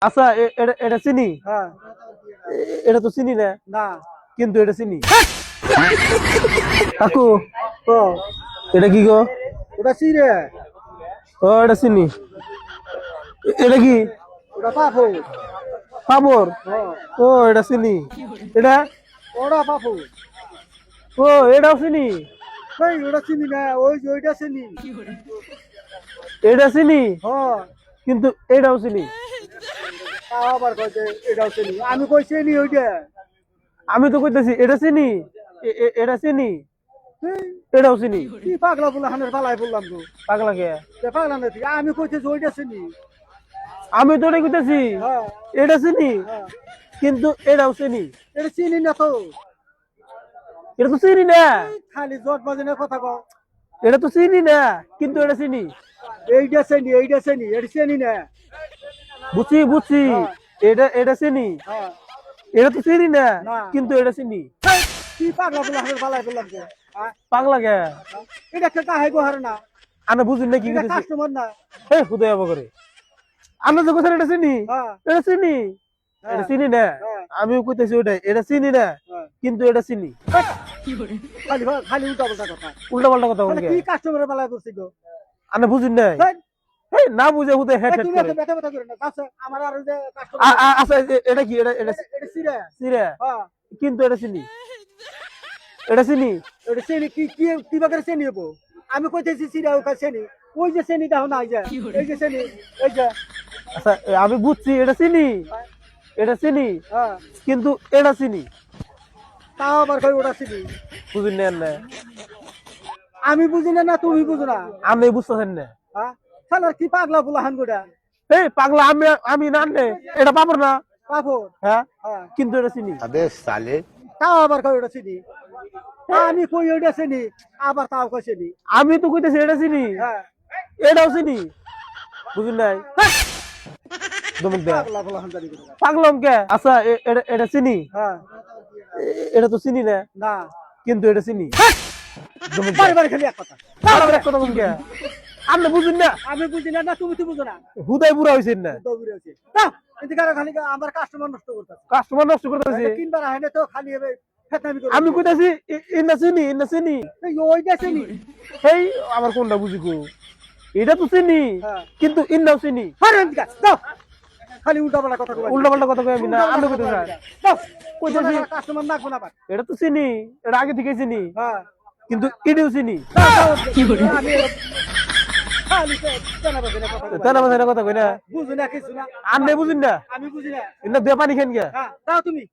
আচ্ছা এটা চিনি হ্যাঁ এটা তো চিনি না না কিন্তু এটা চিনি কাকু ও এটা কি গো ওটা চিরে ও এটা চিনি এটা কি ওটা পাপু পাপড় হ্যাঁ ও এটা চিনি এটা ওটা পাপু ও এটাও চিনি এই ওটা চিনি না ওই যে ওইটা চিনি এটা চিনি হ্যাঁ কিন্তু এটাও চিনি তাও আবার কইছে এটাও চিনি আমি কই চিনি ওইটা আমি তো কইতেছি এটা চিনি এটা চিনি এই, এটাও চিনি কি পাগলা বলে হানের পালাই বললাম তো পাগলাকে তে পাগলা নাকি আমি কইছে যে ওইটা চিনি আমি তো এটা কইতেছি হ্যাঁ এটা চিনি হ্যাঁ কিন্তু এটাও চিনি এটা চিনি না তো এটা তো চিনি না খালি জট বাজে কথা কও এটা তো চিনি না কিন্তু এটা চিনি এইটা চিনি এটা চিনি না বুঝছি বুঝছি হ্যাঁ। এটা চিনি হ্যাঁ এটা তো চিনি না না। কিন্তু এটা চিনি এই, কি পাগলা বলে হানের পালাই বললাম তো হ্যাঁ পাগলাকে এটা কে কাহে গো হার না আনা বুঝুন না কি এটা কইতেছি কাস্টমার না হে হুদয় আবা করে আনা তো কথা এটা চিনি হ্যাঁ এটা চিনি হ্যাঁ। এটা চিনি না হ্যাঁ। আমিও কইতেছি ওটা এটা চিনি না হ্যাঁ। কিন্তু এটা চিনি খালি খালি উল্টা পাল্টা কথা উল্টা পাল্টা কথা তাহলে বলকে কি কাস্টমারের পালাই করছি গো আনা বুঝুন না হেই, হে না বুঝে হুদয় হেড এই হেড তুমি করে এত ব্যথা ব্যথা করে না কাছে আমার আর ওই যে কাস্টমার আচ্ছা এটা কি এটা এটা সিরে চিরে হ্যাঁ কিন্তু এটা চিনি এটা চিনি এটা চিনি কি কি কি বাগারে চিনি হবো আমি কইতেছি সিরে ওটা চিনি ওই যে চিনি দাও না এই যে চিনি এই যে আচ্ছা আমি বুঝছি এটা চিনি এটা চিনি হ্যাঁ কিন্তু এটা চিনি তাও আবার কই ওটা চিনি বুঝুন না আমি বুঝি না না তুমি বুঝো না আমি বুঝতেছেন না হ্যাঁ শালা কি পাগলা বলা হান গোটা এই পাগলা আমি আমি না আনলে এটা পাবো না পাপড় হ্যাঁ হ্যাঁ কিন্তু এটা চিনি अबे साले তাও আবার কই ওটা চিনি আমি কই ওটা চিনি আবার তাও কই চিনি আমি তো কইতেছি এটা চিনি হ্যাঁ এটাও চিনি বুঝুন নাই দমক দে পাগলা বলা হান জানি গোটা। পাগলাম কে আচ্ছা এটা চিনি হ্যাঁ এটা তো চিনি না না কিন্তু এটা চিনি দমক দে বারে বারে খালি এক কথা আবার এক কথা কম কে আপনি বুঝুন না আমি বুঝি না না তুমি তো বুঝো না হুদাই বুড়া হইছেন না দৌড়ে আছে না এদিকে খালি আমার কাস্টমার নষ্ট করতেছে কাস্টমার নষ্ট করতেছে কিনবার আহে না তো খালি হবে ফেতনামি করে আমি কইতাছি ইন্না চিনি এই ওইটা চিনি এই আমার কোনটা বুঝি গো এটা তো চিনি হ্যাঁ কিন্তু ইন্নাও চিনি আরে এদিকে দাও খালি উল্টা পাল্টা কথা কই উল্টা পাল্টা কথা কই আমি না আমি কইতেছি দাও কইতাছি কাস্টমার নাকবো না আবার এটা তো চিনি এটা আগে থেকে চিনি হ্যাঁ কিন্তু এটাও চিনি কি করে আমি খালি জানা বাজে না কথা তানা মাথায় কথা কই না বুঝি না কিছু না আপনি বুঝুন না আমি বুঝি না ইন্না দে পানি খেন গে হ্যাঁ দাও তুমি